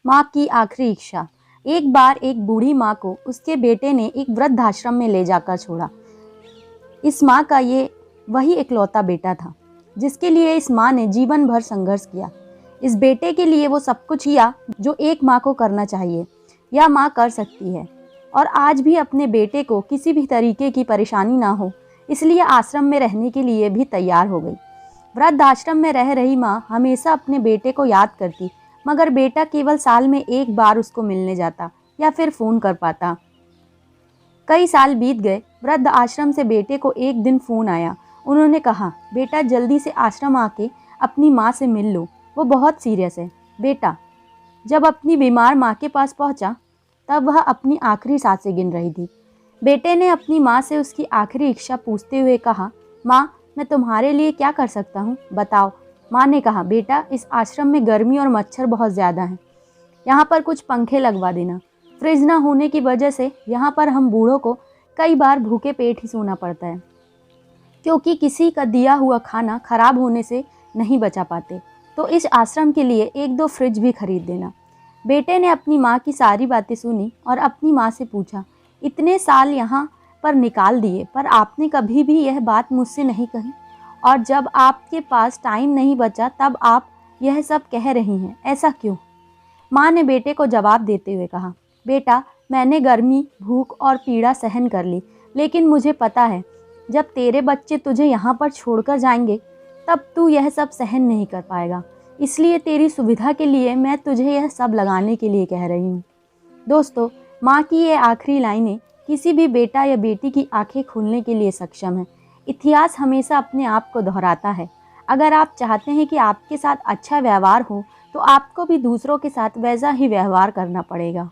माँ की आखिरी इच्छा। एक बार एक बूढ़ी माँ को उसके बेटे ने एक वृद्धाश्रम में ले जाकर छोड़ा। इस माँ का ये वही इकलौता बेटा था जिसके लिए इस माँ ने जीवन भर संघर्ष किया। इस बेटे के लिए वो सब कुछ किया जो एक माँ को करना चाहिए या माँ कर सकती है, और आज भी अपने बेटे को किसी भी तरीके की परेशानी ना हो इसलिए आश्रम में रहने के लिए भी तैयार हो गई। वृद्धाश्रम में रह रही माँ हमेशा अपने बेटे को याद करती, मगर बेटा केवल साल में एक बार उसको मिलने जाता या फिर फ़ोन कर पाता। कई साल बीत गए। वृद्ध आश्रम से बेटे को एक दिन फ़ोन आया। उन्होंने कहा, बेटा जल्दी से आश्रम आके अपनी माँ से मिल लो, वो बहुत सीरियस है। बेटा जब अपनी बीमार माँ के पास पहुँचा तब वह अपनी आखिरी सांसें गिन रही थी। बेटे ने अपनी माँ से उसकी आखिरी इच्छा पूछते हुए कहा, माँ मैं तुम्हारे लिए क्या कर सकता हूँ, बताओ। माँ ने कहा, बेटा इस आश्रम में गर्मी और मच्छर बहुत ज़्यादा हैं, यहाँ पर कुछ पंखे लगवा देना। फ्रिज ना होने की वजह से यहाँ पर हम बूढ़ों को कई बार भूखे पेट ही सोना पड़ता है, क्योंकि किसी का दिया हुआ खाना खराब होने से नहीं बचा पाते। तो इस आश्रम के लिए एक दो फ्रिज भी खरीद देना। बेटे ने अपनी माँ की सारी बातें सुनी और अपनी माँ से पूछा, इतने साल यहाँ पर निकाल दिए पर आपने कभी भी यह बात मुझसे नहीं कही, और जब आपके पास टाइम नहीं बचा तब आप यह सब कह रही हैं, ऐसा क्यों? माँ ने बेटे को जवाब देते हुए कहा, बेटा मैंने गर्मी, भूख और पीड़ा सहन कर ली, लेकिन मुझे पता है जब तेरे बच्चे तुझे यहाँ पर छोड़कर जाएंगे तब तू यह सब सहन नहीं कर पाएगा। इसलिए तेरी सुविधा के लिए मैं तुझे यह सब लगाने के लिए कह रही हूँ। दोस्तों, माँ की ये आखिरी लाइनें किसी भी बेटा या बेटी की आंखें खोलने के लिए सक्षम है। इतिहास हमेशा अपने आप को दोहराता है। अगर आप चाहते हैं कि आपके साथ अच्छा व्यवहार हो तो आपको भी दूसरों के साथ वैसा ही व्यवहार करना पड़ेगा।